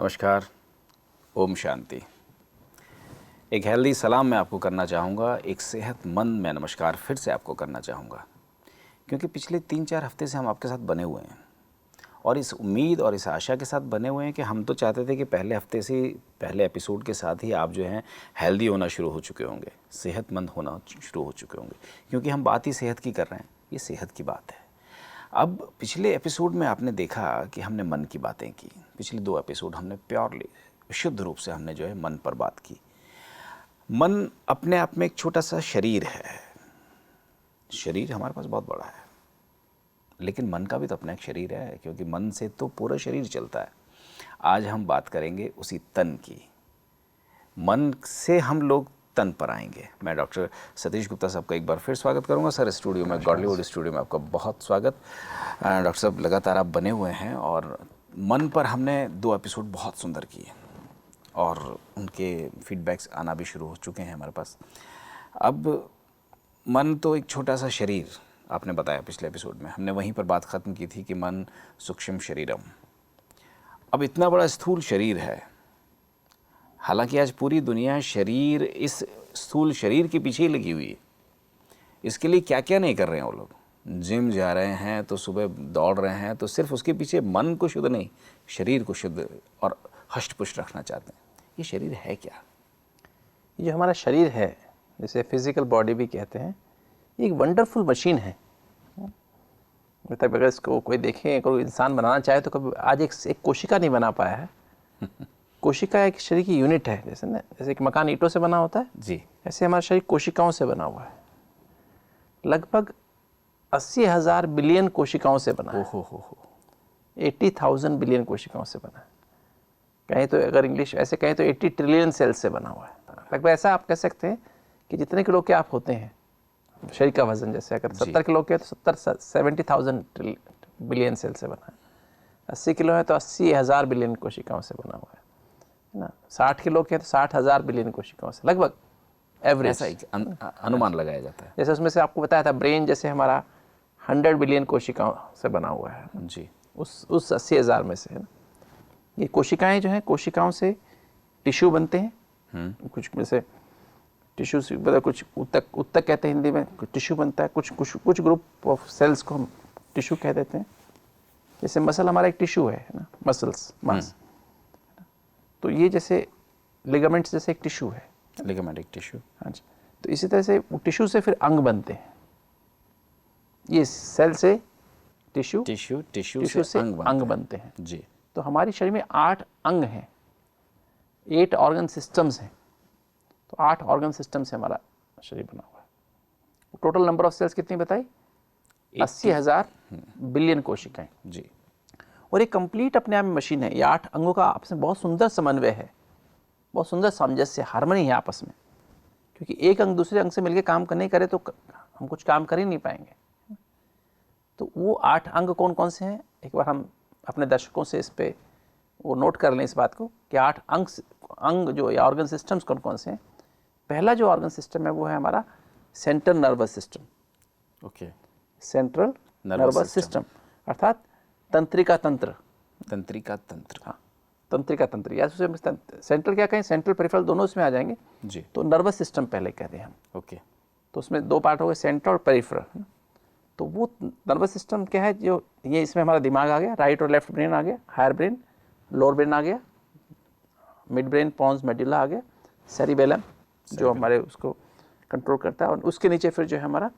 नमस्कार। ओम शांति। एक हेल्दी सलाम मैं आपको करना चाहूँगा, एक सेहतमंद मैं नमस्कार फिर से आपको करना चाहूँगा, क्योंकि पिछले 3-4 हफ्ते से हम आपके साथ बने हुए हैं और इस उम्मीद और इस आशा के साथ बने हुए हैं कि हम तो चाहते थे कि पहले हफ्ते से पहले एपिसोड के साथ ही आप जो हैं हेल्दी होना शुरू हो चुके होंगे, सेहतमंद होना शुरू हो चुके होंगे, क्योंकि हम बात ही सेहत की कर रहे हैं। ये सेहत की बात है। अब पिछले एपिसोड में आपने देखा कि हमने मन की बातें की। पिछले 2 एपिसोड हमने प्योरली शुद्ध रूप से हमने जो है मन पर बात की। मन अपने आप में एक छोटा सा शरीर है। शरीर हमारे पास बहुत बड़ा है, लेकिन मन का भी तो अपना एक शरीर है, क्योंकि मन से तो पूरा शरीर चलता है। आज हम बात करेंगे उसी तन की। मन से हम लोग तन पर आएंगे। मैं डॉक्टर सतीश गुप्ता साहब का एक बार फिर स्वागत करूंगा सर स्टूडियो में, गॉडलीवुड स्टूडियो में आपका बहुत स्वागत। डॉक्टर साहब लगातार आप बने हुए हैं और मन पर हमने 2 एपिसोड बहुत सुंदर किए और उनके फीडबैक्स आना भी शुरू हो चुके हैं हमारे पास। अब मन तो एक छोटा सा शरीर, आपने बताया पिछले एपिसोड में, हमने वहीं पर बात ख़त्म की थी कि मन सूक्ष्म शरीरम। अब इतना बड़ा स्थूल शरीर है, हालांकि आज पूरी दुनिया शरीर, इस स्थूल शरीर के पीछे ही लगी हुई है। इसके लिए क्या क्या नहीं कर रहे हैं वो लोग। जिम जा रहे हैं तो सुबह दौड़ रहे हैं, तो सिर्फ उसके पीछे मन को शुद्ध नहीं, शरीर को शुद्ध और हष्ट पुष्ट रखना चाहते हैं। ये शरीर है क्या? ये जो हमारा शरीर है, जिसे फिजिकल बॉडी भी कहते हैं, ये एक वंडरफुल मशीन है। मतलब अगर इसको कोई देखे, कोई इंसान बनाना चाहे तो कभी आज एक कोशिका नहीं बना पाया है। कोशिका एक शरीर की यूनिट है, जैसे एक मकान ईंटों से बना होता है जी, ऐसे हमारा शरीर कोशिकाओं से बना हुआ है। लगभग 80,000 बिलियन कोशिकाओं से बना है। हो 80,000 बिलियन कोशिकाओं से बना है। कहीं तो अगर इंग्लिश ऐसे कहें तो 80 ट्रिलियन सेल्स से बना हुआ है। लगभग ऐसा आप कह सकते हैं कि जितने किलो के आप होते हैं, शरीर का वजन, जैसे अगर 70 किलो के तो 70,000 बिलियन सेल से बना है। 80 किलो है तो 80,000 बिलियन कोशिकाओं से बना हुआ है ना। 60 किलो के तो 60,000 बिलियन कोशिकाओं से, लगभग एवरेज ऐसा एक अनुमान लगाया जाता है। जैसे उसमें से आपको बताया था ब्रेन जैसे हमारा 100 बिलियन कोशिकाओं से बना हुआ है जी, उस 80,000 में से है ना। ये कोशिकाएं जो हैं, कोशिकाओं से टिश्यू बनते हैं। कुछ में से टिश्यू से मतलब कुछ उत्तक कहते हैं हिंदी में, कुछ टिश्यू बनता है। कुछ ग्रुप ऑफ सेल्स को हम टिश्यू कह देते हैं। जैसे मसल हमारा एक टिश्यू है ना, मसल्स, मांस। तो ये जैसे लिगामेंट्स जैसे एक टिश्यू है, लिगामेंटिक टिश्यू। हाँ जी। तो इसी तरह से टिश्यू से फिर अंग बनते हैं। ये सेल से टिश्यू से अंग बनते हैं जी। तो हमारे शरीर में 8 अंग हैं, 8 ऑर्गन सिस्टम्स हैं। तो 8 ऑर्गन सिस्टम से हमारा शरीर बना हुआ है। टोटल नंबर ऑफ सेल्स कितनी बताई? 80,000 बिलियन कोशिकाएं जी। और ये कंप्लीट अपने आप में मशीन है। ये 8 अंगों का आपस में बहुत सुंदर समन्वय है, बहुत सुंदर सामंजस्य, हार्मनी है आपस में। क्योंकि एक अंग दूसरे अंग से मिलकर काम करने करे तो हम कुछ काम कर ही नहीं पाएंगे। तो वो 8 अंग कौन कौन से हैं, एक बार हम अपने दर्शकों से इस पे वो नोट कर लें इस बात को कि 8 अंग जो या ऑर्गन सिस्टम्स कौन कौन से हैं। पहला जो ऑर्गन सिस्टम है वो है हमारा central nervous system. Okay. Central nervous system अर्थात तंत्रिका तंत्र। तंत्रिका तंत्र। हाँ, तंत्रिका तंत्र या सेंट्रल क्या कहें, सेंट्रल पेरिफेरल दोनों इसमें आ जाएंगे जी। तो नर्वस सिस्टम पहले कहते हैं हम। ओके। तो उसमें 2 पार्ट हो गए, सेंट्रल और पेरिफेरल। तो वो नर्वस सिस्टम क्या है, जो ये इसमें हमारा दिमाग आ गया, राइट और लेफ्ट ब्रेन आ गया, हायर ब्रेन, लोअर ब्रेन आ गया, मिड ब्रेन, पॉन्स, मेडुला आ गया, सेरिबेलम जो हमारे उसको कंट्रोल करता है, और उसके नीचे फिर जो है हमारा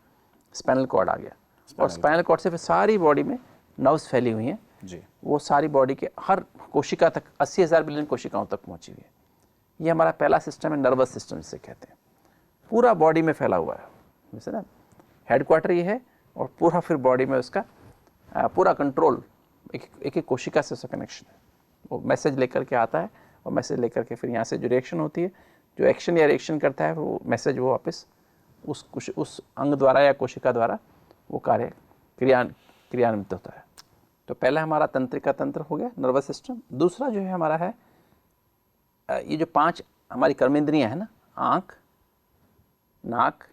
स्पाइनल कॉर्ड आ गया। और स्पाइनल कॉर्ड से फिर सारी बॉडी में नर्व्स फैली हुई हैं जी। वो सारी बॉडी के हर कोशिका तक 80,000 बिलियन कोशिकाओं तक पहुंची हुई है। ये हमारा पहला सिस्टम है, नर्वस सिस्टम जिसे कहते हैं। पूरा बॉडी में फैला हुआ है, जैसे ना हेडक्वार्टर ये है और पूरा फिर बॉडी में उसका पूरा कंट्रोल एक एक कोशिका से उसका कनेक्शन है। वो मैसेज लेकर के आता है और मैसेज लेकर के फिर यहाँ से जो रिएक्शन होती है, जो एक्शन या रिएक्शन करता है, वो मैसेज वो वापस उस अंग द्वारा या कोशिका द्वारा वो कार्य क्रियान्वित होता है। तो पहला हमारा तंत्रिका तंत्र हो गया, नर्वस सिस्टम। दूसरा जो है हमारा है ये जो 5 हमारी कर्मेंद्रियां है ना, आँख, नाक,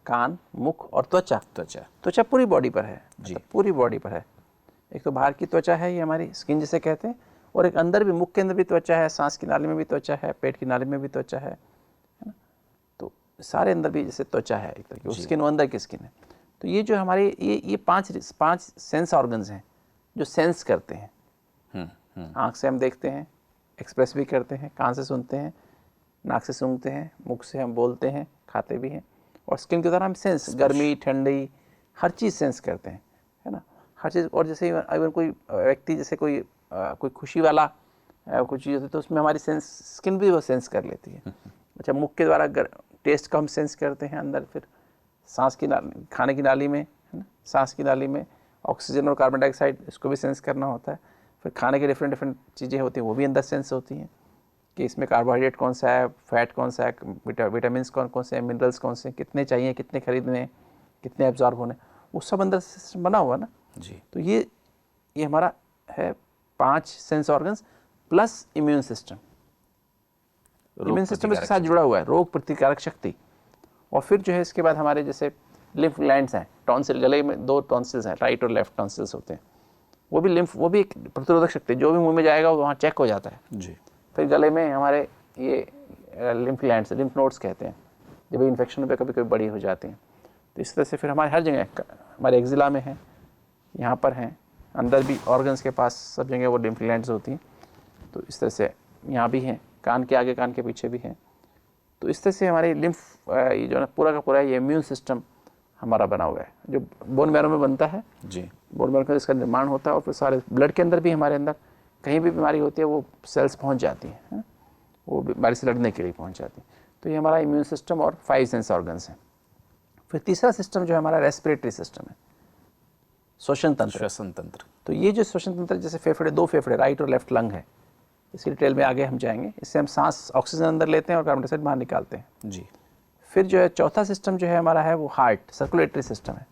कान, मुख और त्वचा पूरी बॉडी पर है जी। मतलब पूरी बॉडी पर है। एक तो बाहर की त्वचा है, ये हमारी स्किन जिसे कहते हैं, और एक अंदर भी, मुख के अंदर भी त्वचा है, सांस की नाली में भी त्वचा है, पेट की नाली में भी त्वचा है ना। तो सारे अंदर भी जैसे त्वचा है एक तरह की, स्किन वो अंदर की स्किन है। तो ये जो हमारे ये पांच सेंस ऑर्गन्स हैं जो सेंस करते हैं। आँख से हम देखते हैं, एक्सप्रेस भी करते हैं, कान से सुनते हैं, नाक से सूंघते हैं, मुख से हम बोलते हैं, खाते भी हैं, और स्किन के द्वारा हम सेंस, गर्मी ठंडी हर चीज़ सेंस करते हैं, है ना, हर चीज़। और जैसे अगर कोई व्यक्ति, जैसे कोई खुशी वाला कुछ चीज़ होती है तो उसमें हमारी सेंस, स्किन भी वो सेंस कर लेती है। अच्छा, मुख के द्वारा टेस्ट का हम सेंस करते हैं अंदर, फिर सांस की खाने की नाली में, है ना, सांस की नाली में ऑक्सीजन और कार्बन डाइऑक्साइड, इसको भी सेंस करना होता है। फिर खाने के डिफरेंट चीज़ें होती हैं, वो भी अंदर सेंस होती हैं कि इसमें कार्बोहाइड्रेट कौन सा है, फैट कौन सा है, विटामिन कौन से हैं, मिनरल्स कौन से हैं, कितने चाहिए, कितने खरीदने हैं, कितने एब्जॉर्ब होने, वो सब अंदर सिस्टम बना हुआ ना जी। तो ये हमारा है 5 sense organs plus immune system. Immune system इसके साथ जुड़ा हुआ है, रोग प्रतिकारक शक्ति। और फिर जो है इसके बाद हमारे जैसे लिम्फ ग्लैंड्स हैं, टॉन्सिल, गले में 2 टॉन्सिल्स हैं, राइट और लेफ्ट टॉन्सिल्स होते हैं, वो भी एक प्रतिरोधक शक्ति, जो भी मुंह में जाएगा वो वहाँ चेक हो जाता है जी। फिर गले में हमारे ये लिम्फ ग्लैंड्स, लिम्फ नोड्स कहते हैं, जब इन्फेक्शन पे कभी कभी बड़ी हो जाती हैं। तो इस तरह से फिर हमारे हर जगह, हमारे एक्जिला में है, यहाँ पर हैं, अंदर भी ऑर्गन्स के पास सब जगह वो लिम्फ ग्लैंड्स होती हैं। तो इस तरह से यहाँ भी हैं, कान के आगे, कान के पीछे भी हैं। तो इस तरह से हमारे लिम्फ ये जो है पूरा का पूरा ये इम्यून सिस्टम हमारा बना हुआ है, जो बोन मैरो में बनता है जी। बोन मैरो का इसका निर्माण होता है। और फिर सारे ब्लड के अंदर भी, हमारे अंदर कहीं भी बीमारी होती है वो सेल्स पहुंच जाती हैं, वो बीमारी से लड़ने के लिए पहुंच जाती हैं। तो ये हमारा इम्यून सिस्टम और 5 सेंस ऑर्गन्स हैं। फिर तीसरा सिस्टम जो है हमारा रेस्पिरेटरी सिस्टम है, श्वसन तंत्र। श्वसन तंत्र। तो ये जो श्वसन तंत्र, जैसे फेफड़े, 2 फेफड़े, राइट और लेफ्ट लंग है, इसकी डिटेल में आगे हम जाएंगे। इससे हम सांस, ऑक्सीजन अंदर लेते हैं और कार्बन डाइऑक्साइड बाहर निकालते हैं। जी। फिर जो है चौथा सिस्टम जो है हमारा है वो हार्ट, सर्कुलेटरी सिस्टम है,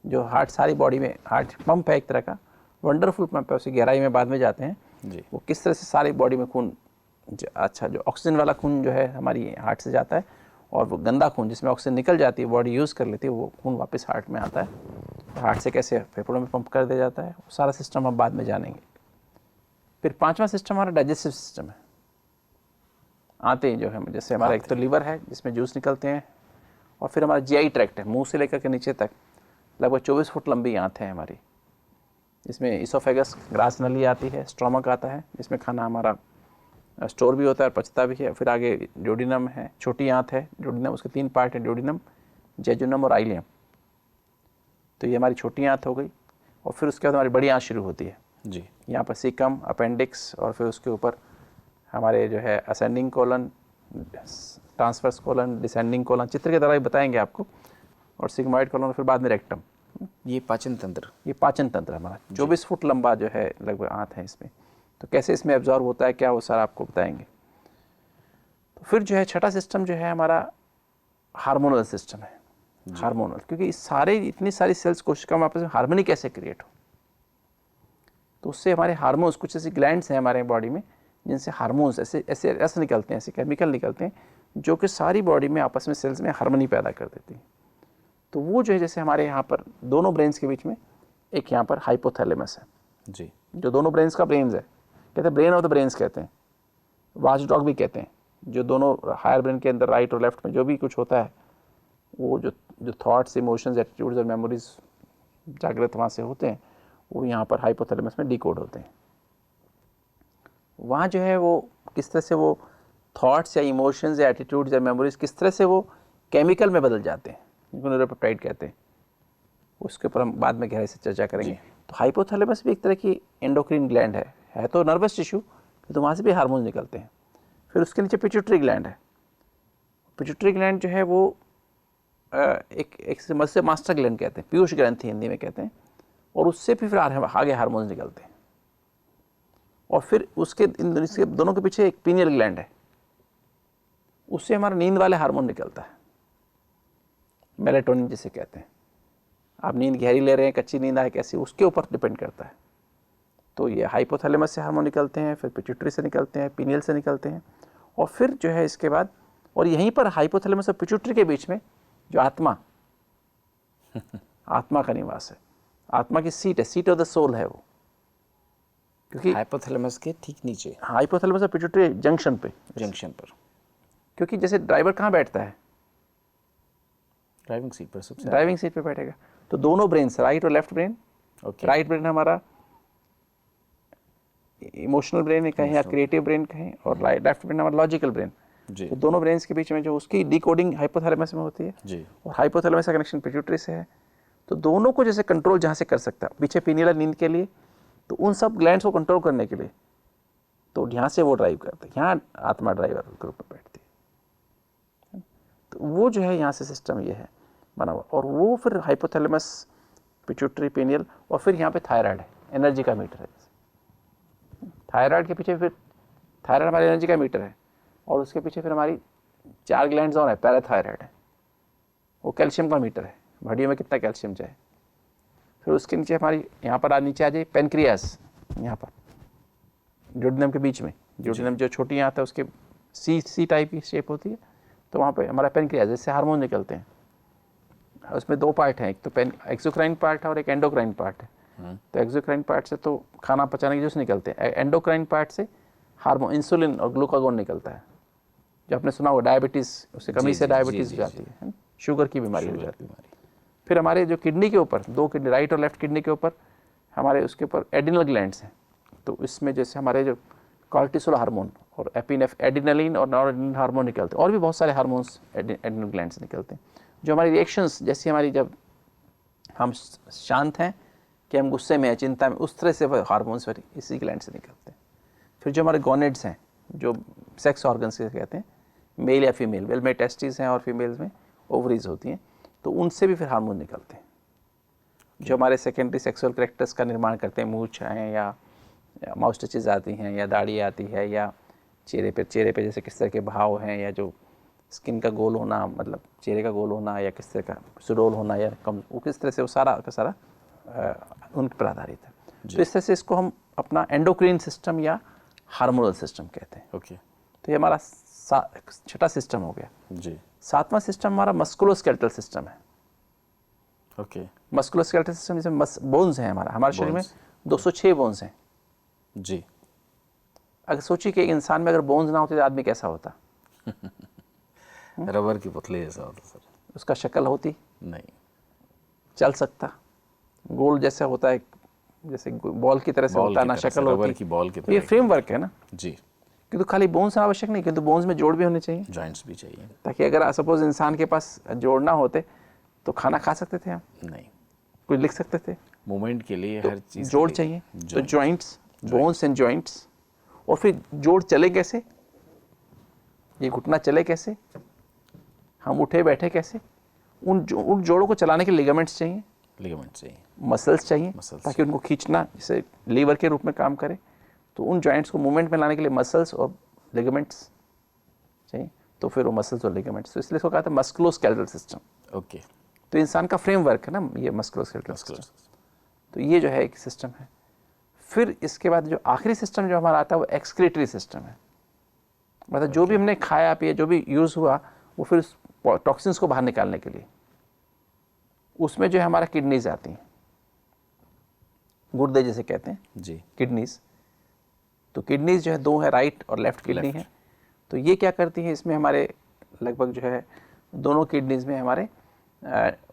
जो हार्ट सारी बॉडी में, हार्ट पंप है एक तरह का, वंडरफुल पंप है, उसकी गहराई में बाद में जाते हैं जी। वो किस तरह से सारी बॉडी में खून, अच्छा जो ऑक्सीजन वाला खून जो है हमारी हार्ट से जाता है, और वो गंदा खून जिसमें ऑक्सीजन निकल जाती है, बॉडी यूज़ कर लेती है, वो खून वापस हार्ट में आता है, तो हार्ट से कैसे फेफड़ों में पंप कर दिया जाता है, वो सारा सिस्टम हम बाद में जानेंगे। फिर 5वां सिस्टम हमारा डाइजेस्टिव सिस्टम है, आते हैं जो है, जैसे हमारा एक तो लीवर है जिसमें जूस निकलते हैं, और फिर हमारा जीआई ट्रैक्ट है, मुंह से लेकर के नीचे तक लगभग 24 फुट लंबी आंत है हमारी, जिसमें इसोफेगस, ग्रास नली आती है, स्टोमक आता है जिसमें खाना हमारा स्टोर भी होता है और पचता भी है। फिर आगे ड्यूडिनम है, छोटी आंत है ड्यूडिनम, उसके 3 पार्ट हैं, ड्यूडिनम, जेजुनम और आइलियम। तो ये हमारी छोटी आंत हो गई। और फिर उसके बाद हमारी बड़ी आंत शुरू होती है जी। यहाँ पर सीकम, अपेंडिक्स, और फिर उसके ऊपर हमारे जो है ascending colon, transverse colon, descending colon, चित्र के द्वारा ही बताएंगे आपको, और सिग्मॉइड कोलन, और फिर बाद में रेक्टम। ये पाचन तंत्र। ये पाचन तंत्र हमारा 24 फुट लंबा जो है लगभग आंत है इसमें। तो कैसे इसमें एब्जॉर्ब होता है क्या, वो सारा आपको बताएंगे। तो फिर जो है छठा सिस्टम जो है हमारा हार्मोनल सिस्टम है। हार्मोनल, क्योंकि इस सारे, इतनी सारी सेल्स, कोशिका में आपस में हार्मनी कैसे क्रिएट हो, तो उससे हमारे हार्मोन्स, कुछ ऐसी ग्लैंड्स हैं हमारे बॉडी में जिनसे हार्मोन्स ऐसे निकलते हैं, ऐसे केमिकल निकलते हैं जो कि सारी बॉडी में आपस में सेल्स में हार्मनी पैदा कर देती हैं। तो वो जो है, जैसे हमारे यहाँ पर दोनों ब्रेन्स के बीच में एक यहाँ पर हाइपोथैलेमस है जी। जो दोनों ब्रेन्स का ब्रेन्स है, कहते हैं ब्रेन ऑफ द ब्रेन्स कहते हैं, वॉच डॉग भी कहते हैं, जो दोनों हायर ब्रेन के अंदर राइट और लेफ्ट में जो भी कुछ होता है, वो जो थॉट्स, इमोशंस, एटीट्यूड्स और मेमोरीज जागृत वहाँ से होते हैं, वो यहाँ पर हाइपोथैलेमस में डिकोड होते हैं। वहाँ जो है वो किस तरह से वो थॉट्स या इमोशंस या एटीट्यूड्स या मेमोरीज किस तरह से वो केमिकल में बदल जाते हैं, जिनको न्यूरोपेप्टाइड कहते हैं, उसके ऊपर हम बाद में गहराई से चर्चा करेंगे। तो हाइपोथैलेमस भी एक तरह की एंडोक्राइन ग्लैंड है तो नर्वस टिश्यू, तो वहाँ से भी हार्मोन निकलते हैं। फिर उसके नीचे पिट्यूटरी ग्लैंड है। पिट्यूटरी ग्लैंड जो है वो एक से मास्टर ग्लैंड कहते हैं, पीयूष ग्रंथि हिंदी में कहते हैं, और उससे भी फिर आगे हार्मोन्स निकलते हैं। और फिर इसके दोनों के पीछे एक पीनियल ग्लैंड है, उससे हमारा नींद वाले हार्मोन निकलता है, मेलेटोनिन जिसे कहते हैं। आप नींद गहरी ले रहे हैं, कच्ची नींद आए कैसी, उसके ऊपर डिपेंड करता है। तो ये हाइपोथैलेमस से हार्मोन निकलते हैं, फिर पिट्यूटरी से निकलते हैं, पीनियल से निकलते हैं, और फिर जो है इसके बाद, और यहीं पर हाइपोथैलेमस और पिट्यूटरी के बीच में जो आत्मा आत्मा का निवास है, आत्मा की सीट है, सीट ऑफ द सोल है वो। क्योंकि हाइपोथैलेमस के ठीक नीचे हाइपोथैलेमस और पिट्यूटरी जंक्शन पे, जंक्शन पर, क्योंकि जैसे ड्राइवर कहाँ बैठता है, ड्राइविंग सीट पर सबसे ड्राइविंग सीट पे बैठेगा, तो दोनों ब्रेन, राइट और left brain, okay right brain हमारा इमोशनल ब्रेन कहें या क्रिएटिव ब्रेन कहें, और लेफ्ट ब्रेन हमारा लॉजिकल ब्रेन। जी तो दोनों ब्रेन्स के बीच में जो उसकी डिकोडिंग हाइपोथैलेमस में होती है, जी और हाइपोथैलेमस का कनेक्शन पिट्यूटरी से है। तो दोनों को जैसे कंट्रोल जहाँ से कर सकता है, पीछे पीनियल नींद के लिए, तो उन सब ग्लैंड्स को कंट्रोल करने के लिए तो यहाँ से वो ड्राइव करते हैं, यहाँ आत्मा ड्राइवर ग्रुप में बैठती है। तो वो जो है यहाँ से सिस्टम ये है बना हुआ, और वो फिर हाइपोथैलेमस, पिट्यूटरी, पीनियल, और फिर यहाँ पे थायराइड है, एनर्जी का मीटर है। थायराइड के पीछे फिर, थायराइड हमारी एनर्जी का मीटर है, और उसके पीछे फिर हमारी 4 ग्लैंड्स और है, पैराथायराइड है, वो कैल्शियम का मीटर है, हड्डियों में कितना कैल्शियम जाए। फिर उसके नीचे हमारी यहाँ पर नीचे आ जाए पेनक्रियास, यहाँ पर ड्यूडेनम के बीच में, ड्यूडेनम जो छोटी आता है उसके सी टाइप की शेप होती है, तो वहाँ पे हमारा पेनक्रियास, जिससे हार्मोन निकलते हैं। उसमें 2 पार्ट हैं, एक तो एक्सोक्राइन पार्ट है और एक एंडोक्राइन पार्ट है। तो एक्सोक्राइन पार्ट से तो खाना पचाने के जूस निकलते हैं, एंडोक्राइन पार्ट से हार्मोन, इंसुलिन और ग्लूकागोन निकलता है, जो आपने सुना हो डायबिटीज़, उससे कमी से डायबिटीज़ हो जाती है, शुगर की बीमारी हो जाती है। फिर हमारे जो किडनी के ऊपर, 2 किडनी, राइट और लेफ्ट किडनी के ऊपर हमारे उसके ऊपर एडिनल ग्लैंड्स हैं। तो इसमें जैसे हमारे जो कॉर्टिसोल हार्मोन और एडिनलिन और नॉरएड्रेनलिन हार्मोन निकलते हैं, और भी बहुत सारे हार्मोन्स एडिनल ग्लैंड से निकलते हैं, जो हमारी रिएक्शंस, जैसे हमारी जब हम शांत हैं कि हम गुस्से में हैं, चिंता में, उस तरह से वो हार्मोन्स इसी ग्लैंड से निकलते हैं। फिर जो हमारे गोनेड्स हैं, जो सेक्स ऑर्गन्स के कहते हैं, मेल या फीमेल, मेल में टेस्टिस हैं और फीमेल्स में ओवरीज होती हैं, तो उनसे भी फिर हार्मोन निकलते हैं, जो हमारे सेकेंडरी सेक्सुअल कैरेक्टर्स का निर्माण करते हैं। मूंछ हैं या माउस्टेचेस आती हैं या दाढ़ी आती है, या चेहरे पे जैसे किस तरह के भाव हैं, या जो स्किन का गोल होना, मतलब चेहरे का गोल होना, या किस तरह का सुडोल होना, या कम, वो किस तरह से, वो सारा का सारा उन पर आधारित है। तो इस तरह से इसको हम अपना एंडोक्रीन सिस्टम या हार्मोनल सिस्टम कहते हैं। ओके, तो ये हमारा 6ठा सिस्टम हो गया जी। 7वां सिस्टम हमारा मस्कुलोस्केलेटल सिस्टम है। ओके, मस्कुलोस्केलेटल सिस्टम जिसमें बोन्स हैं, हमारे शरीर में Bones. 206 बोन्स हैं। जी। अगर सोचिए कि एक इंसान में अगर बोन्स ना होते तो आदमी कैसा होता, रबर की पुतली जैसा होता सर। उसका शक्ल होती, नहीं, चल सकता, गोल जैसा होता है, जैसे बॉल की तरह से बॉल होता, की ना तरह से, शक्ल रबर होती। की बॉल की तो ये तरह। फ्रेमवर्क है ना, जी, क्योंकि खाली बोन्स आवश्यक नहीं, किंतु बोन्स में जोड़ भी होने चाहिए, जॉइंट्स भी चाहिए। ताकि अगर सपोज इंसान के पास जोड़ ना होते तो खाना खा सकते थे हम, नहीं, कुछ लिख सकते थे, मूवमेंट के लिए तो हर चीज़ जोड़ के लिए चाहिए। तो joints. Joints, bones and joints, और फिर जोड़ चले कैसे, ये घुटना चले कैसे, हम उठे बैठे कैसे, उन जोड़ों को चलाने के लिगामेंट्स चाहिए, लिगामेंट चाहिए, मसल्स चाहिए, Muscles ताकि उनको खींचना जैसे लीवर के रूप में काम करे। तो उन जॉइंट्स को मूवमेंट में लाने के लिए मसल्स और लिगामेंट्स चाहिए, तो फिर वो मसल्स और लिगामेंट्स, तो इसलिए इसको कहा था मस्कुलोस्केलेटल सिस्टम। ओके, तो इंसान का फ्रेमवर्क है ना ये मस्कुलोस्केलेटल सिस्टम। तो ये जो है एक सिस्टम है। फिर इसके बाद जो आखिरी सिस्टम जो हमारा आता है वो एक्सक्रीटरी सिस्टम है, मतलब जो भी हमने खाया पिया, जो भी यूज़ हुआ, वो फिर टॉक्सिन्स को बाहर निकालने के लिए, उसमें जो है हमारा किडनीज आती हैं, गुर्दे जिसे कहते हैं, जी, किडनीज। तो किडनीज जो है 2 है, राइट और लेफ्ट किडनी है। तो ये क्या करती है, इसमें हमारे लगभग जो है दोनों किडनीज में हमारे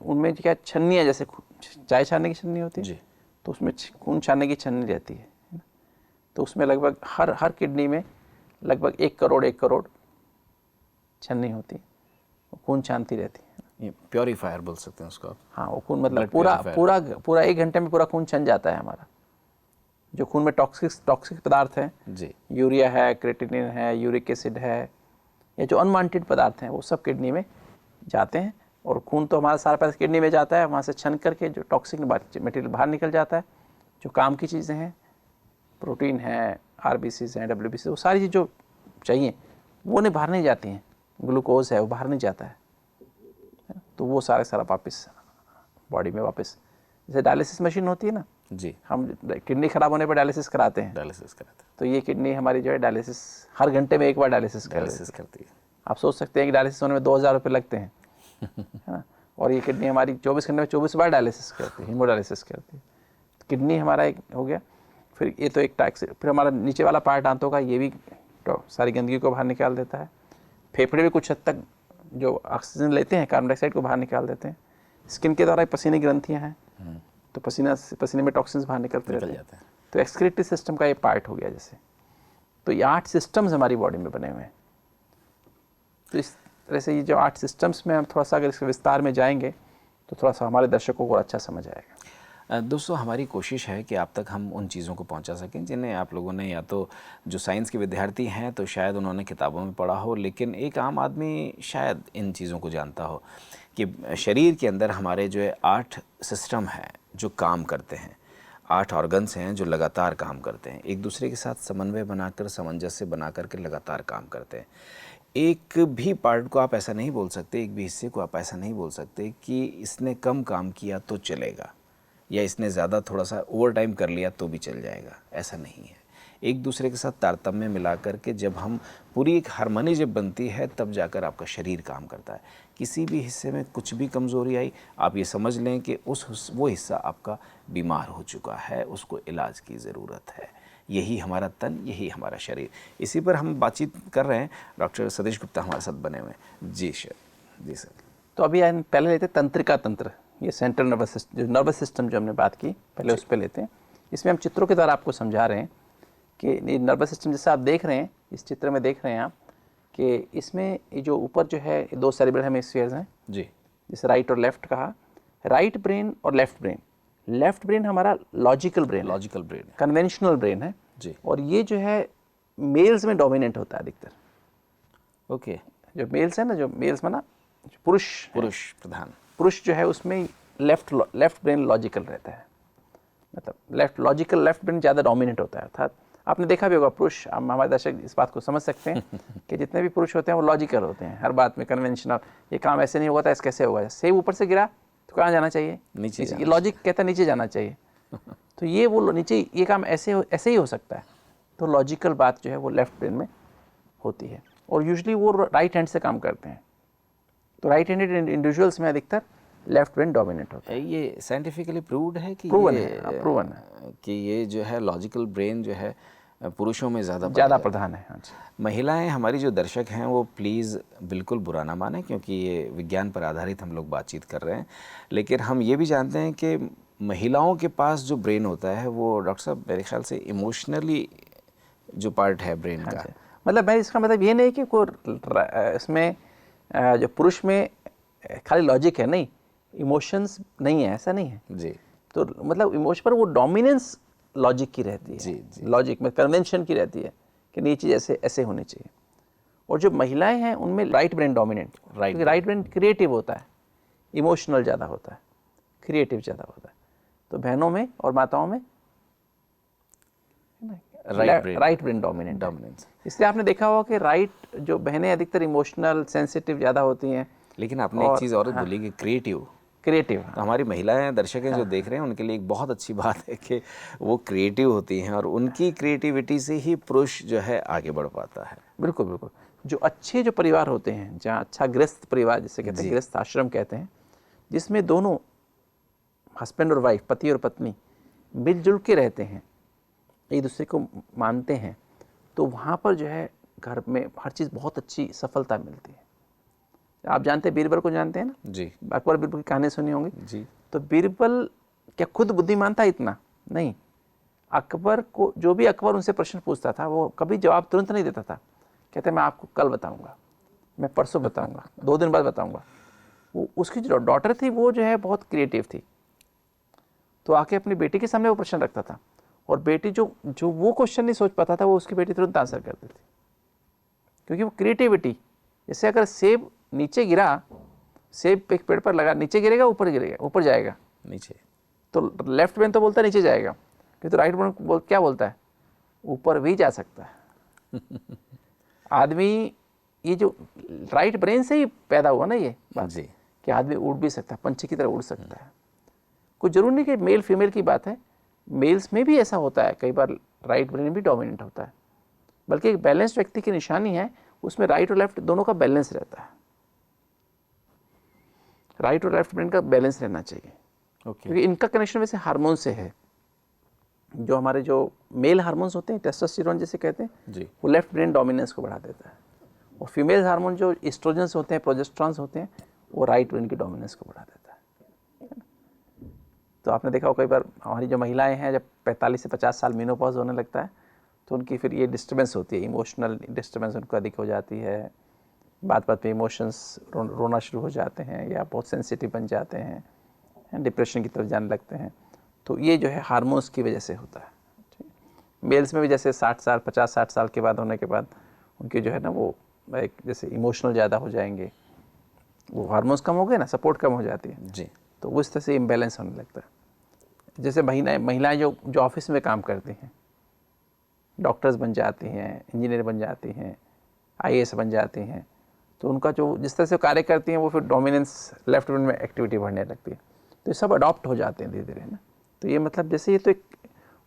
उनमें क्या छन्नियाँ, जैसे चाय छानने की छन्नी होती है, जी, तो उसमें खून छानने की छन्नी रहती है ना? तो उसमें लगभग हर किडनी में लगभग 1 करोड़ छन्नी होती है, वो खून छानती रहती है। ये प्योरीफायर बोल सकते हैं उसको आप। हाँ, वो खून मतलब Blood पूरा 1 घंटे में पूरा खून छन जाता है हमारा। जो खून में टॉक्सिक पदार्थ हैं, जी, यूरिया है, क्रेटिनिन है, यूरिक एसिड है, या जो अनवांटेड पदार्थ हैं, वो सब किडनी में जाते हैं, और खून तो हमारा सारा पैसा किडनी में जाता है, वहाँ से छन करके जो टॉक्सिक मटेरियल बाहर निकल जाता है। जो काम की चीज़ें हैं, प्रोटीन है, आरबीसीज हैं, डब्ल्यूबीसी, वो सारी चीज़ जो चाहिए वो नहीं बाहर नहीं जाती हैं, ग्लूकोज है वो बाहर नहीं जाता है, तो वो सारा वापस बॉडी में वापस, जैसे डायलिसिस मशीन होती है ना, जी, हम किडनी खराब होने पर डायलिसिस कराते हैं, डायलिसिस कराते हैं, तो ये किडनी हमारी जो है डायलिसिस हर घंटे में 1 बार डायलिसिस डायलिसिस करती है। आप सोच सकते हैं कि डायलिसिस होने में 2000 रुपये लगते हैं, है ना, और ये किडनी हमारी 24 घंटे में 24 बार डायलिसिस करती है, हीमोडायलिसिस करती है। किडनी हमारा एक हो गया। फिर ये तो एक टैक्स, फिर हमारा नीचे वाला पार्ट दांतों का, ये भी तो सारी गंदगी को बाहर निकाल देता है। फेफड़े भी कुछ हद तक जो ऑक्सीजन लेते हैं कार्बन डाइऑक्साइड को बाहर निकाल देते हैं। स्किन के द्वारा पसीने की ग्रंथियाँ हैं, तो पसीने में टॉक्सिन्स बाहर निकलते रहते हैं। तो एक्सक्रीटरी सिस्टम का ये पार्ट हो गया जैसे। तो ये 8 सिस्टम्स हमारी बॉडी में बने हुए हैं। तो इस तरह से ये जो 8 सिस्टम्स में हम थोड़ा सा अगर इसके विस्तार में जाएंगे तो थोड़ा सा हमारे दर्शकों को अच्छा समझ आएगा। दोस्तों, हमारी कोशिश है कि आप तक हम उन चीज़ों को पहुंचा सकें जिन्हें आप लोगों ने, या तो जो साइंस के विद्यार्थी हैं तो शायद उन्होंने किताबों में पढ़ा हो, लेकिन एक आम आदमी शायद इन चीज़ों को जानता हो कि शरीर के अंदर हमारे जो है 8 सिस्टम हैं जो काम करते हैं, 8 ऑर्गन्स हैं जो लगातार काम करते हैं, एक दूसरे के साथ समन्वय बनाकर, सामंजस्य बना करके लगातार काम करते हैं। एक भी पार्ट को आप ऐसा नहीं बोल सकते, एक भी हिस्से को आप ऐसा नहीं बोल सकते कि इसने कम काम किया तो चलेगा, या इसने ज़्यादा थोड़ा सा ओवर टाइम कर लिया तो भी चल जाएगा। ऐसा नहीं है। एक दूसरे के साथ तारतम्य मिला करके जब हम पूरी एक हार्मनी जब बनती है, तब जाकर आपका शरीर काम करता है। किसी भी हिस्से में कुछ भी कमज़ोरी आई, आप ये समझ लें कि वो हिस्सा आपका बीमार हो चुका है, उसको इलाज की ज़रूरत है। यही हमारा तन, यही हमारा शरीर। इसी पर हम बातचीत कर रहे हैं। डॉक्टर सतीश गुप्ता हमारे साथ बने हुए हैं। जी सर। तो अभी पहले लेते हैं तंत्रिका तंत्र, ये सेंट्रल नर्वस सिस्टम, जो नर्वस सिस्टम जो हमने बात की पहले उस पर लेते हैं। इसमें हम चित्रों के द्वारा आपको समझा रहे हैं कि नर्वस सिस्टम जैसे आप देख रहे हैं, इस चित्र में देख रहे हैं आप कि इसमें ये जो ऊपर जो है 2 सेरेब्रल हेमिस्फीयर्स हैं जी, जैसे राइट और लेफ्ट कहा। राइट ब्रेन और लेफ्ट ब्रेन, लेफ्ट ब्रेन हमारा logical brain logical brain, conventional brain है जी, और ये जो है मेल्स में डोमिनेंट होता है अधिकतर। ओके। जो मेल्स है ना, जो मेल्स में ना पुरुष प्रधान, पुरुष जो है उसमें लेफ्ट ब्रेन लॉजिकल रहता है, मतलब लेफ्ट ब्रेन ज़्यादा डोमिनेंट होता है। अर्थात आपने देखा भी होगा पुरुष, हमारे दर्शक इस बात को समझ सकते हैं कि जितने भी पुरुष होते हैं वो लॉजिकल होते हैं, हर बात में कन्वेंशनल, ये काम ऐसे नहीं होगा था, ऐसे कैसे होगा, सेब ऊपर से गिरा तो कहाँ जाना चाहिए, नीचे। ये लॉजिक कहता है नीचे जाना चाहिए। तो ये वो नीचे, ये काम ऐसे ही हो सकता है। तो लॉजिकल बात जो है वो लेफ्ट ब्रेन में होती है और यूजुअली वो राइट हैंड से काम करते हैं। तो राइट हैंडेड इंडिविजुअल्स में अधिकतर लेफ्ट ब्रेन डोमिनेंट होता है। ये साइंटिफिकली प्रूव्ड है कि प्रूवन ये है, प्रूवन है कि ये जो है लॉजिकल ब्रेन जो है पुरुषों में ज़्यादा प्रधान है। हाँ जी। महिलाएं, हमारी जो दर्शक हैं वो प्लीज़ बिल्कुल बुरा ना माने, क्योंकि ये विज्ञान पर आधारित हम लोग बातचीत कर रहे हैं, लेकिन हम ये भी जानते हैं कि महिलाओं के पास जो ब्रेन होता है वो, डॉक्टर साहब, मेरे ख्याल से इमोशनली जो पार्ट है ब्रेन का, मतलब मैं इसका मतलब ये नहीं कि इसमें जो पुरुष में खाली लॉजिक है, नहीं, इमोशंस नहीं है, ऐसा नहीं है जी। तो मतलब इमोशन पर वो डोमिनेंस लॉजिक की रहती है। जी। लॉजिक में कन्वेंशन की रहती है कि नहीं चीज़ ऐसे ऐसे होनी चाहिए। और जो महिलाएं हैं उनमें राइट ब्रेन डोमिनेंट, क्योंकि राइट ब्रेन क्रिएटिव होता है, इमोशनल ज़्यादा होता है, क्रिएटिव ज़्यादा होता है। तो बहनों में और माताओं में राइट ब्रेन डोमिनेंस। इसलिए आपने देखा होगा कि राइट जो बहनें अधिकतर इमोशनल सेंसिटिव ज़्यादा होती हैं। लेकिन आपने एक चीज़ और बोली कि क्रिएटिव। तो हमारी महिलाएं दर्शक हैं जो देख रहे हैं, उनके लिए एक बहुत अच्छी बात है कि वो क्रिएटिव होती हैं और उनकी क्रिएटिविटी से ही पुरुष जो है आगे बढ़ पाता है। बिल्कुल बिल्कुल। जो अच्छे जो परिवार होते हैं, जहाँ अच्छा गृहस्थ परिवार जिसे कहते हैं, गृहस्थ आश्रम कहते हैं, जिसमें दोनों हस्बैंड और वाइफ, पति और पत्नी मिलजुल के रहते हैं, एक दूसरे को मानते हैं, तो वहाँ पर जो है घर में हर चीज़ बहुत अच्छी सफलता मिलती है। आप जानते हैं बीरबल को, जानते हैं ना जी, अकबर बीरबल की कहानी सुनी होंगी जी। तो बीरबल क्या खुद बुद्धिमान था इतना? नहीं। अकबर को जो भी अकबर उनसे प्रश्न पूछता था वो कभी जवाब तुरंत नहीं देता था। कहते मैं आपको कल बताऊंगा, मैं परसों बताऊंगा, 2 दिन बाद बताऊंगा। वो उसकी जो डॉटर थी वो जो है बहुत क्रिएटिव थी, तो आके अपनी बेटी के सामने वो प्रश्न रखता था और बेटी जो वो क्वेश्चन नहीं सोच पाता था वो उसकी बेटी तुरंत आंसर करती थी, क्योंकि वो क्रिएटिविटी। जैसे अगर सेब नीचे गिरा, सेब एक पेड़ पर लगा, नीचे गिरेगा ऊपर गिरेगा, ऊपर जाएगा नीचे, तो लेफ्ट ब्रेन तो बोलता है नीचे जाएगा, किंतु राइट ब्रेन क्या बोलता है? ऊपर भी जा सकता है। आदमी ये जो राइट ब्रेन से ही पैदा हुआ ना ये बात जी, कि आदमी उड़ भी सकता है, पंछी की तरह उड़ सकता है। कुछ जरूरी नहीं कि मेल फीमेल की बात है, मेल्स में भी ऐसा होता है, कई बार राइट ब्रेन भी डोमिनेंट होता है। बल्कि एक बैलेंस्ड व्यक्ति की निशानी है, उसमें राइट और लेफ्ट दोनों का बैलेंस रहता है। राइट और लेफ्ट ब्रेन का बैलेंस रहना चाहिए, क्योंकि इनका कनेक्शन वैसे हार्मोन से है। जो हमारे जो मेल हार्मोन्स होते हैं टेस्टोस्टेरोन जिसे कहते हैं जी। वो लेफ्ट ब्रेन डोमिनेंस को बढ़ा देता है, और फीमेल हार्मोन जो एस्ट्रोजेंस होते हैं प्रोजेस्टेरॉन्स होते हैं वो राइट ब्रेन की डोमिनेंस को बढ़ा देता है। तो आपने देखा हो कई बार हमारी जो महिलाएं हैं जब 45 से 50 साल मेनोपॉज होने लगता है तो उनकी फिर ये डिस्टर्बेंस होती है, इमोशनल डिस्टर्बेंस उनको अधिक हो जाती है, बात बात पे इमोशंस रोना शुरू हो जाते हैं या बहुत सेंसिटिव बन जाते हैं, डिप्रेशन की तरफ जाने लगते हैं। तो ये जो है हार्मोन्स की वजह से होता है। ठीक है। मेल्स में भी जैसे 60 साल 50-60 साल के बाद होने के बाद उनके जो है ना वो एक जैसे इमोशनल ज़्यादा हो जाएंगे, वो हार्मोन्स कम हो गए ना, सपोर्ट कम हो जाती है जी। तो उस तरह से इम्बैलेंस होने लगता है। जैसे महिलाएं जो ऑफिस में काम करती हैं, डॉक्टर्स बन जाती हैं, इंजीनियर बन जाती हैं, आईएएस बन जाती हैं, तो उनका जो जिस तरह से कार्य करती हैं वो फिर डोमिनेंस लेफ्ट ब्रेन में एक्टिविटी बढ़ने लगती है। तो ये सब अडॉप्ट हो जाते हैं धीरे धीरे ना। तो ये मतलब जैसे ये तो एक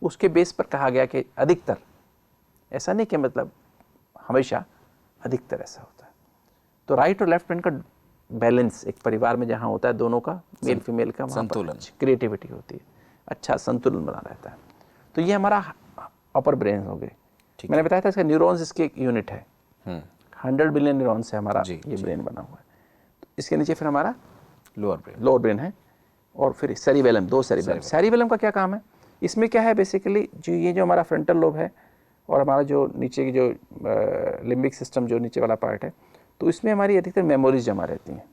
उसके बेस पर कहा गया कि अधिकतर, ऐसा नहीं कि मतलब हमेशा, अधिकतर ऐसा होता है। तो राइट और लेफ्ट ब्रेन का बैलेंस एक परिवार में जहाँ होता है दोनों का, मेल फीमेल का, वहाँ संतुलन, क्रिएटिविटी होती है, अच्छा संतुलन बना रहता है। तो ये हमारा अपर ब्रेन हो गए। मैंने बताया था इसका न्यूरॉन्स इसकी एक यूनिट है, 100 बिलियन न्यूरॉन्स से हमारा ये ब्रेन बना हुआ है। तो इसके नीचे फिर हमारा लोअर ब्रेन है, और फिर सेरिबेलम, 2 सेरिबेलम। सेरिबेलम का क्या काम है? इसमें क्या है बेसिकली, जो ये जो हमारा फ्रंटल लोब है और हमारा जो नीचे की जो लिम्बिक सिस्टम जो नीचे वाला पार्ट है, तो इसमें हमारी अधिकतर मेमोरीज जमा रहती हैं।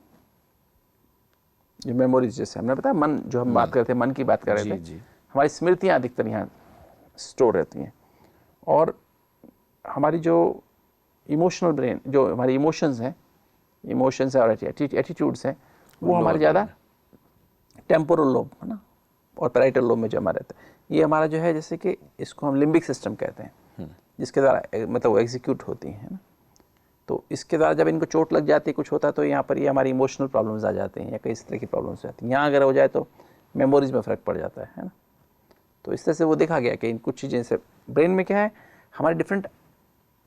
जो मेमोरीज जैसे हमने बताया मन, जो हम बात कर रहे थे, मन की बात कर रहे थे, हमारी स्मृतियाँ अधिकतर यहाँ स्टोर रहती हैं। और हमारी जो इमोशनल ब्रेन, जो हमारी इमोशंस हैं, इमोशंस और एटीट्यूड्स हैं, वो हमारे ज़्यादा टेम्पोरल लोब है ना, और पैराइटल लोब में जमा रहता है। ये हमारा जो है जैसे कि इसको हम लिम्बिक सिस्टम कहते हैं, जिसके द्वारा मतलब वो एग्जीक्यूट होती है ना। तो इसके द्वारा जब इनको चोट लग जाती है, कुछ होता है, तो यहाँ पर ये हमारी इमोशनल प्रॉब्लम्स आ जाते हैं या कई इस तरह की प्रॉब्लम्स आ जाती हैं। यहाँ अगर हो जाए तो मेमोरीज में फ़र्क पड़ जाता है ना। तो इस तरह से वो देखा गया कि इन कुछ चीज़ें से ब्रेन में क्या है, हमारे डिफरेंट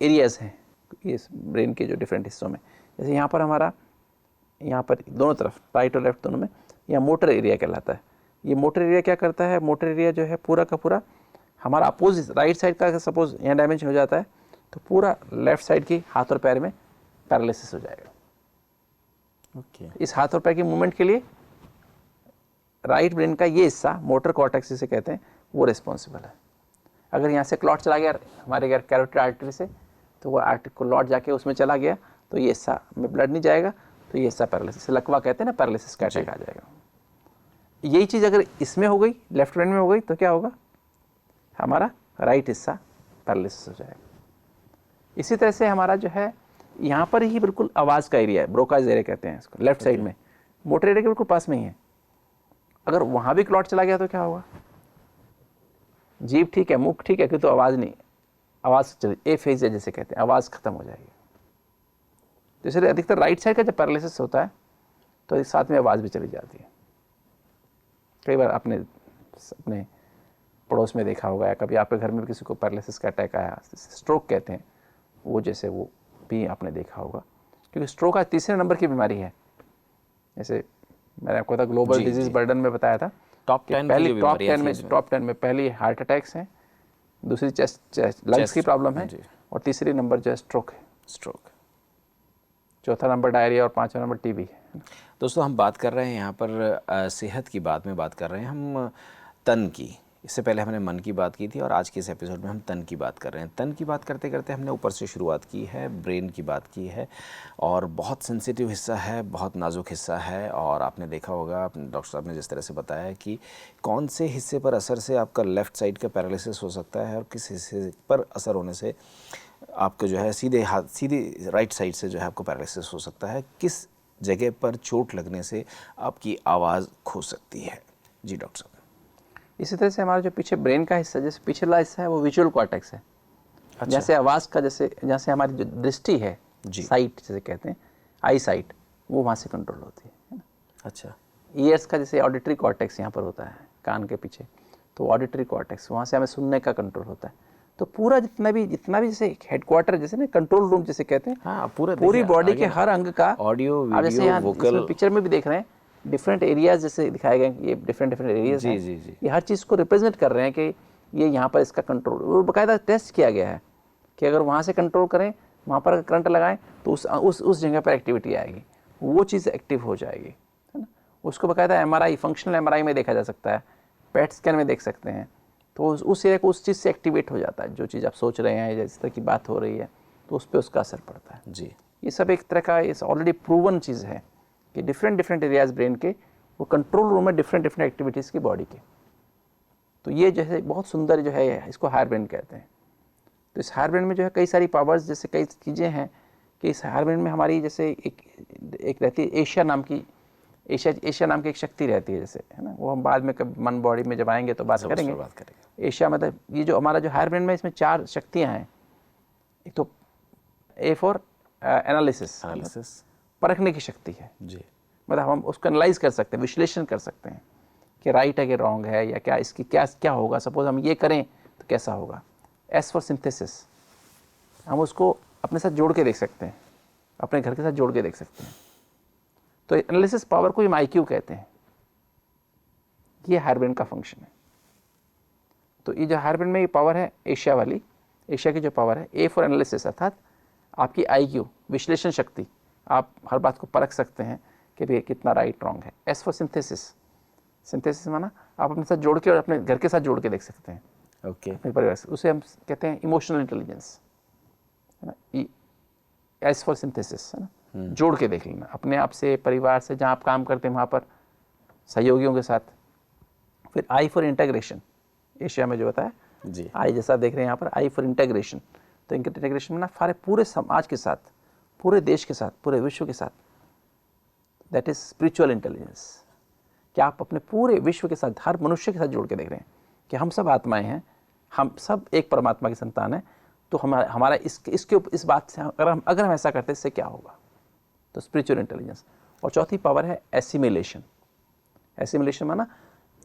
एरियाज़ हैं इस ब्रेन के जो डिफरेंट हिस्सों में। जैसे यहाँ पर हमारा, यहाँ पर दोनों तरफ राइट और लेफ्ट दोनों में, यहाँ मोटर एरिया कहलाता है। ये मोटर एरिया क्या करता है, मोटर एरिया जो है पूरा का पूरा हमारा अपोजिट राइट साइड का सपोज यहाँ डायमेंशन हो जाता है तो पूरा लेफ्ट साइड की हाथ और पैर में पैरालिसिस हो जाएगा। इस हाथ और पैर की मूवमेंट के लिए राइट ब्रेन का ये हिस्सा, मोटर कॉर्टेक्स जिसे कहते हैं, वो रिस्पॉन्सिबल है। अगर यहाँ से क्लॉट चला गया हमारे कैरोटिड आर्टरी से, तो वो आर्टरी को लौट जाके उसमें चला गया तो ये हिस्सा में ब्लड नहीं जाएगा, तो ये हिस्सा पैरालिसिस, लकवा कहते हैं ना, पैरालिसिस का अटैक आ जाएगा। यही चीज़ अगर इसमें हो गई, लेफ्ट ब्रेन में हो गई, तो क्या होगा, हमारा राइट हिस्सा पैरालिसिस हो जाएगा। इसी तरह से हमारा जो है यहाँ पर ही बिल्कुल आवाज़ का एरिया है, ब्रोकाज एरिया कहते हैं इसको, लेफ्ट साइड में मोटर एरिया के बिल्कुल पास में ही है। अगर वहाँ भी क्लॉट चला गया तो क्या होगा, जीभ ठीक है, मुख ठीक है, कि तो आवाज़ नहीं, आवाज़ चली, एफेजिया जिसे कहते हैं, आवाज़ खत्म हो जाएगी। तो इसलिए अधिकतर राइट साइड का जब पैरालिसिस होता है तो इस साथ में आवाज़ भी चली जाती है। कई बार आपने अपने पड़ोस में देखा होगा या कभी आपके घर में भी किसी को पैरालिसिस का अटैक आया, स्ट्रोक कहते हैं वो, जैसे वो भी आपने देखा होगा, क्योंकि स्ट्रोक आज तीसरे नंबर की बीमारी है। जैसे मैंने आपको ग्लोबल डिजीज बर्डन में बताया था, टॉप 10 में पहली हार्ट अटैक्स हैं, दूसरी चेस्ट लंग्स की प्रॉब्लम है, और तीसरी नंबर जो है स्ट्रोक है, चौथा नंबर डायरिया और पांचवा नंबर टीबी है। दोस्तों हम बात कर रहे हैं यहाँ पर सेहत की बात में बात कर रहे हैं हम तन की। इससे पहले हमने मन की बात की थी और आज के इस एपिसोड में हम तन की बात कर रहे हैं। तन की बात करते करते हमने ऊपर से शुरुआत की है, ब्रेन की बात की है, और बहुत सेंसिटिव हिस्सा है, बहुत नाजुक हिस्सा है। और आपने देखा होगा, डॉक्टर साहब ने जिस तरह से बताया कि कौन से हिस्से पर असर से आपका लेफ़्ट साइड का पैरालिसिस हो सकता है और किस हिस्से पर असर होने से आपको जो है सीधे राइट साइड से जो है आपको पैरालिसिस हो सकता है, किस जगह पर चोट लगने से आपकी आवाज़ खो सकती है। जी डॉक्टर साहब। इसी तरह से हमारा जो पीछे ब्रेन का हिस्सा, जैसे पिछला हिस्सा है वो विजुअल कॉर्टेक्स है। अच्छा। जैसे आवाज़ का, जैसे हमारी जो दृष्टि है, साइट जिसे कहते हैं, आई साइट, वो वहाँ से कंट्रोल होती है। अच्छा। ईयर्स का जैसे ऑडिटरी कॉर्टेक्स यहाँ पर होता है कान के पीछे, तो ऑडिटरी कॉर्टेक्स, वहाँ से हमें सुनने का कंट्रोल होता है। तो पूरा जितना भी जैसे हेडक्वार्टर, जैसे ना कंट्रोल रूम जिसे कहते हैं, हाँ, पूरी बॉडी के हर अंग का ऑडियो, वीडियो, वोकल, पिक्चर में भी देख रहे हैं, डिफरेंट एरियाज जैसे दिखाए गए, ये डिफरेंट एरियाज हैं। जी। ये हर चीज़ को रिप्रेजेंट कर रहे हैं कि ये यहाँ पर इसका कंट्रोल, वो बाकायदा टेस्ट किया गया है कि अगर वहाँ से कंट्रोल करें, वहाँ पर करंट लगाएं तो उस जगह पर एक्टिविटी आएगी, वो चीज़ एक्टिव हो जाएगी, है ना। उसको बाकायदा एमआरआई, फंक्शनल एमआरआई में देखा जा सकता है, पेट स्कैन में देख सकते हैं, तो उस एरिया को उस चीज़ से एक्टिवेट हो जाता है। जो चीज़ आप सोच रहे हैं या जिस तरह की बात हो रही है तो उस पर उसका असर पड़ता है जी। ये सब एक तरह का इस ऑलरेडी प्रूवन चीज़ है कि डिफरेंट एरियाज ब्रेन के वो कंट्रोल रूम है डिफरेंट एक्टिविटीज़ की बॉडी के। तो ये जैसे बहुत सुंदर जो है, इसको हायर ब्रेन कहते हैं। तो इस हायर ब्रेन में जो है कई सारी पावर्स, जैसे कई चीज़ें हैं कि इस हायर ब्रेन में हमारी जैसे एक रहती है एशिया नाम की एक शक्ति रहती है, जैसे, है ना। वो हम बाद में कभी मन बॉडी में जब आएंगे तो बात करेंगे। एशिया मतलब ये जो हमारा जो हायर ब्रेन में, इसमें 4 शक्तियाँ हैं। एक तो ए फॉर एनालिसिस, परखने की शक्ति है जी। मतलब हम उसको एनालाइज कर सकते हैं, विश्लेषण कर सकते हैं कि राइट है कि रॉन्ग है, या क्या इसकी क्या होगा, सपोज हम ये करें तो कैसा होगा। एस फॉर सिंथेसिस, हम उसको अपने साथ जोड़ के देख सकते हैं, अपने घर के साथ जोड़ के देख सकते हैं। तो एनालिसिस पावर को हम IQ कहते हैं। ये हायर ब्रेन का फंक्शन है। तो ये जो हायर ब्रेन में ये पावर है एशिया वाली, एशिया की जो पावर है, ए फॉर एनालिसिस अर्थात आपकी IQ, विश्लेषण शक्ति, आप हर बात को परख सकते हैं कि भाई कितना राइट रॉन्ग है। एस फॉर सिंथेसिस, सिंथेसिस माना आप अपने साथ जोड़ के और अपने घर के साथ जोड़ के देख सकते हैं, ओके। अपने परिवार से, उसे हम कहते हैं इमोशनल इंटेलिजेंस, है ना। एस फॉर सिंथेसिस, है ना, जोड़ के देख लेना अपने आप से, परिवार से, जहाँ आप काम करते हैं वहाँ पर, सहयोगियों के साथ। फिर आई फॉर इंटीग्रेशन, एशिया में जो होता है जी। आई जैसा देख रहे हैं यहाँ पर, आई फॉर इंटीग्रेशन। तो इंटीग्रेशन में ना सारे पूरे समाज के साथ, पूरे देश के साथ, पूरे विश्व के साथ, दैट इज स्पिरिचुअल इंटेलिजेंस। कि आप अपने पूरे विश्व के साथ, हर मनुष्य के साथ जोड़ के देख रहे हैं कि हम सब आत्माएं हैं, हम सब एक परमात्मा की संतान है। तो हमारा इस बात से अगर हम ऐसा करते इससे क्या होगा, तो स्पिरिचुअल इंटेलिजेंस। और चौथी पावर है एसिमिलेशन। एसिमिलेशन माना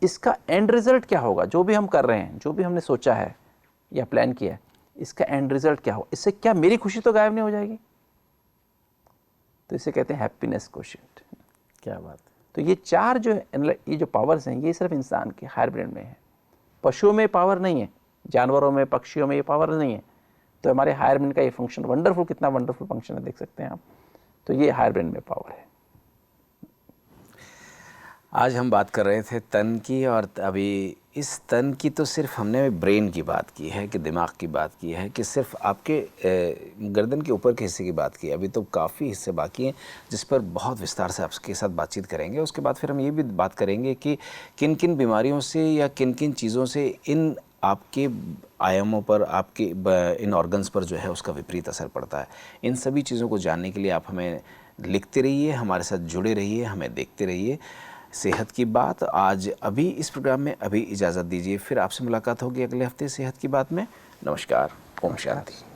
इसका एंड रिजल्ट क्या होगा, जो भी हम कर रहे हैं, जो भी हमने सोचा है या प्लान किया है, इसका एंड रिजल्ट क्या होगा, इससे क्या मेरी खुशी तो गायब नहीं हो जाएगी। तो इसे कहते हैं हैप्पीनेस क्वोशिएंट। क्या बात है। तो ये 4 ये जो पावर्स हैं, ये सिर्फ इंसान के हायर ब्रेन में है। पशुओं में पावर नहीं है, जानवरों में, पक्षियों में ये पावर नहीं है। तो हमारे हायर ब्रेन का ये फंक्शन वंडरफुल, कितना वंडरफुल फंक्शन है, देख सकते हैं आप। तो ये हायर ब्रेन में पावर है। आज हम बात कर रहे थे तन की, और अभी इस तन की तो सिर्फ हमने ब्रेन की बात की है, कि दिमाग की बात की है, कि सिर्फ आपके गर्दन के ऊपर के हिस्से की बात की है। अभी तो काफ़ी हिस्से बाकी हैं जिस पर बहुत विस्तार से आपके साथ बातचीत करेंगे। उसके बाद फिर हम ये भी बात करेंगे कि किन किन बीमारियों से या किन किन चीज़ों से इन आपके आयामों पर, आपके इन ऑर्गन्स पर जो है उसका विपरीत असर पड़ता है। इन सभी चीज़ों को जानने के लिए आप हमें लिखते रहिए, हमारे साथ जुड़े रहिए, हमें देखते रहिए। सेहत की बात आज अभी इस प्रोग्राम में अभी इजाज़त दीजिए, फिर आपसे मुलाकात होगी अगले हफ्ते सेहत की बात में। नमस्कार, ओम शांति।